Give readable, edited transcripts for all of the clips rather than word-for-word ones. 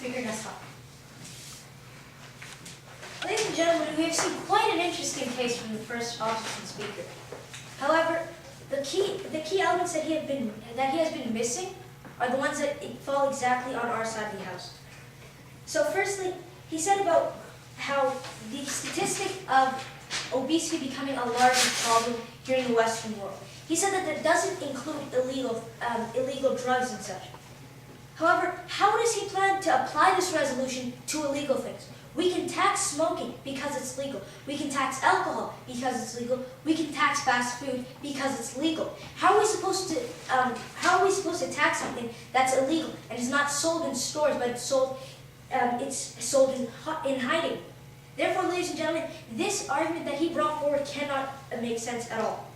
Speaker Nasra. Ladies and gentlemen, we have seen quite an interesting case from the first opposition speaker. However, the key elements that he has been missing are the ones that fall exactly on our side of the house. So firstly, he said about how the statistic of obesity becoming a larger problem here in the Western world. He said that that doesn't include illegal drugs and such. However, how does he plan to apply this resolution to illegal things? We can tax smoking because it's legal. We can tax alcohol because it's legal. We can tax fast food because it's legal. How are we supposed to tax something that's illegal and is not sold in stores, but it's sold in hiding? Therefore, ladies and gentlemen, this argument that he brought forward cannot make sense at all.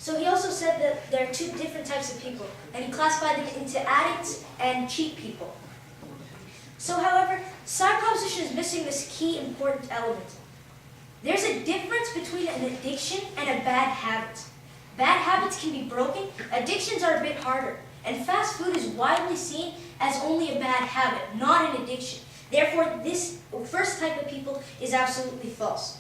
So he also said that there are two different types of people, and he classified them into addicts and cheap people. So, however, side proposition is missing this key important element. There's a difference between an addiction and a bad habit. Bad habits can be broken, addictions are a bit harder, and fast food is widely seen as only a bad habit, not an addiction. Therefore, this first type of people is absolutely false.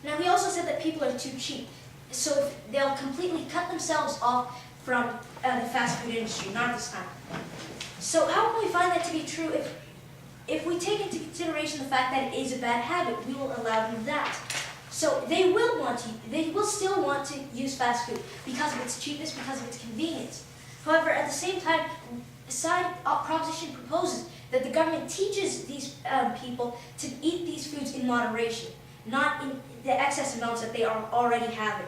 Now, he also said that people are too cheap, so they'll completely cut themselves off from the fast food industry, not this time. So how can we find that to be true if we take into consideration the fact that it is a bad habit? We will allow them that. So they will still want to use fast food because of its cheapness, because of its convenience. However, at the same time, side proposition proposes that the government teaches these people to eat these foods in moderation, not in the excess amounts that they are already having.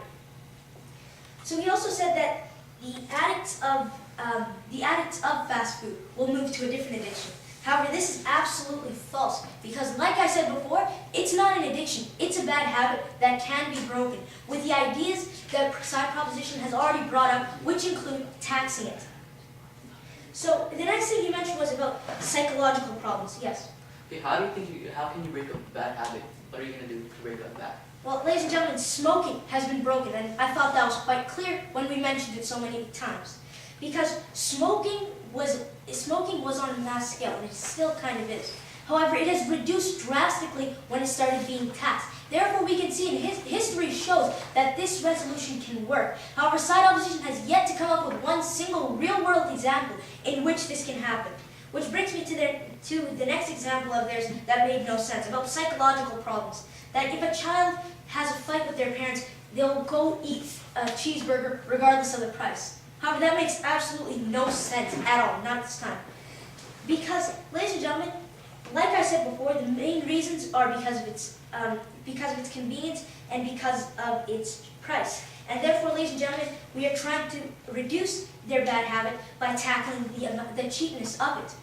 So he also said that the addicts of fast food will move to a different addiction. However, this is absolutely false because, like I said before, it's not an addiction. It's a bad habit that can be broken with the ideas that side proposition has already brought up, which include taxing it. So the next thing you mentioned was about psychological problems. Yes? Okay, how can you break up a bad habit? What are you going to do to break up that? Well, ladies and gentlemen, smoking has been broken, and I thought that was quite clear when we mentioned it so many times. Because smoking was on a mass scale, and it still kind of is. However, it has reduced drastically when it started being taxed. Therefore, we can see in history shows that this resolution can work. However, side opposition has yet to come up with one single real-world example in which this can happen. Which brings me to the next example of theirs that made no sense, about psychological problems. That if a child has a fight with their parents, they'll go eat a cheeseburger regardless of the price. However, that makes absolutely no sense at all, not this time. Because, ladies and gentlemen, like I said before, the main reasons are because of its convenience and because of its price. And therefore, ladies and gentlemen, we are trying to reduce their bad habit by tackling the cheapness of it.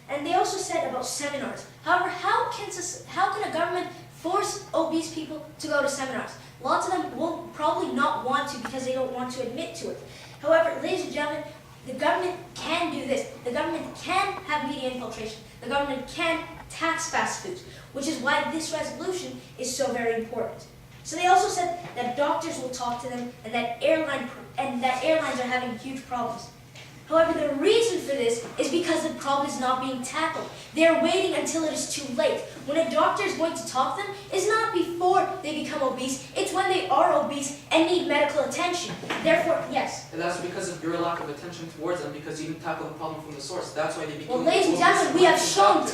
And they also said about seminars. However, how can a government force obese people to go to seminars? Lots of them will probably not want to because they don't want to admit to it. However, ladies and gentlemen, the government can do this. The government can have media infiltration. The government can tax fast foods, which is why this resolution is so very important. So they also said that doctors will talk to them and that airlines are having huge problems. However, the reason for this is because the problem is not being tackled. They're waiting until it is too late. When a doctor is going to talk to them, it's not before they become obese, it's when they are obese and need medical attention. Therefore, yes. And that's because of your lack of attention towards them, because you didn't tackle the problem from the source. That's why they became Well, ladies and gentlemen, we have shown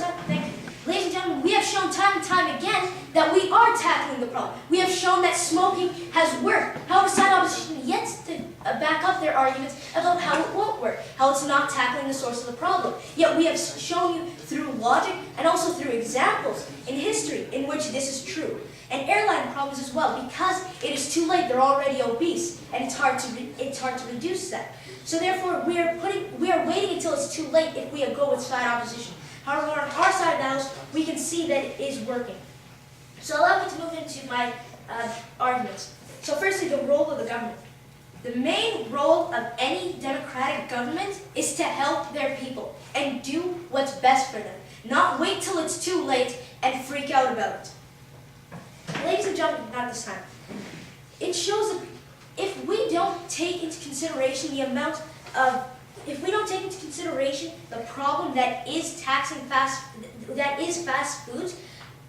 Ladies and gentlemen, we have shown time and time again that we are tackling the problem. We have shown that smoking has worked. However, side opposition yet to back up their arguments about how it won't work, how it's not tackling the source of the problem. Yet we have shown you through logic and also through examples in history in which this is true. And airline problems as well, because it is too late, they're already obese, and it's hard to reduce that. So therefore, we are waiting until it's too late if we go with side opposition. However, on our side of the house, we can see that it is working. So allow me to move into my arguments. So firstly, the role of the government. The main role of any democratic government is to help their people and do what's best for them, not wait till it's too late and freak out about it. Ladies and gentlemen, not this time. It shows that if we don't take into consideration the amount of if we don't take into consideration the problem that is fast foods,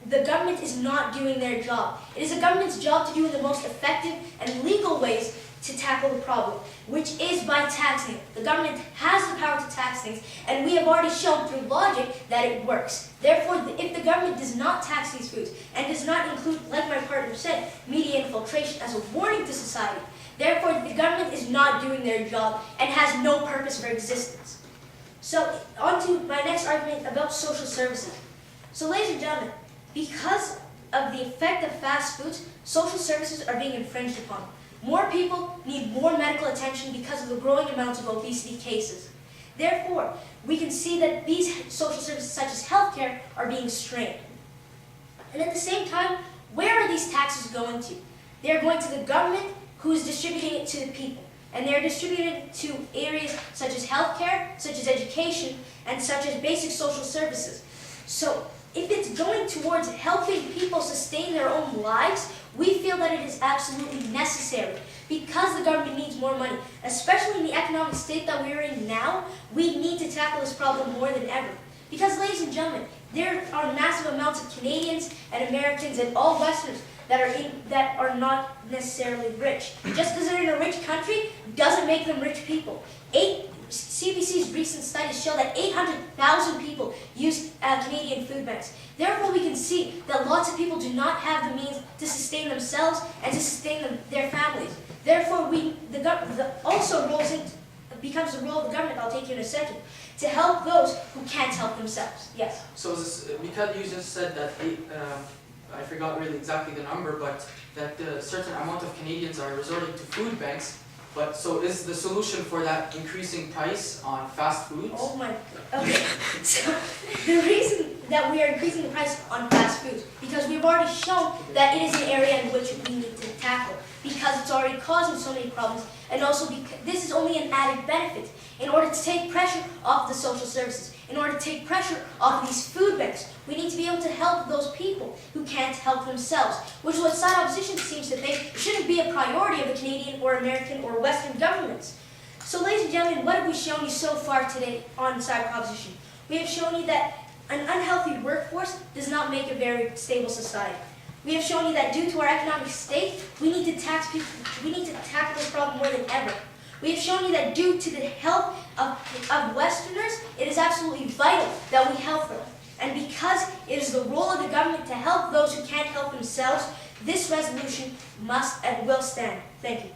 the government is not doing their job. It is the government's job to do in the most effective and legal ways to tackle the problem, which is by taxing. The government has the power to tax things, and we have already shown through logic that it works. Therefore, if the government does not tax these foods and does not include, like my partner said, media infiltration as a warning to society, therefore the government is not doing their job and has no purpose for existence. So, on to my next argument about social services. So, ladies and gentlemen, because of the effect of fast foods, social services are being infringed upon. More people need more medical attention because of the growing amounts of obesity cases. Therefore, we can see that these social services such as healthcare are being strained. And at the same time, where are these taxes going to? They are going to the government, who is distributing it to the people. And they are distributed to areas such as healthcare, such as education, and such as basic social services. So, if it's going towards helping people sustain their own lives, we feel that it is absolutely necessary because the government needs more money. Especially in the economic state that we're in now, we need to tackle this problem more than ever. Because, ladies and gentlemen, there are massive amounts of Canadians and Americans and all Westerners that are not necessarily rich. Just because they're in a rich country doesn't make them rich people. CBC's recent studies show that 800,000 people use Canadian food banks. Therefore, we can see that lots of people do not have the means to sustain themselves and to sustain their families. Therefore, becomes the role of the government, I'll take you in a second, to help those who can't help themselves. Yes? So because you just said that, I forgot really exactly the number, but that a certain amount of Canadians are resorting to food banks. But so is the solution for that increasing price on fast foods? Oh my God. Okay. So the reason that we are increasing the price on fast foods, because we've already shown that it is an area in which we need to tackle, because it's already causing so many problems, and also because this is only an added benefit in order to take pressure off the social services, in order to take pressure off these food banks. We need to be able to help those people who can't help themselves, which is what side opposition seems to think shouldn't be a priority of the Canadian or American or Western governments. So, ladies and gentlemen, what have we shown you so far today on side proposition? We have shown you that an unhealthy workforce does not make a very stable society. We have shown you that due to our economic state, we need to tax people. We need to tackle this problem more than ever. We have shown you that due to the health of Westerners, it is absolutely vital that we help them. And because it is the role of the government to help those who can't help themselves, this resolution must and will stand. Thank you.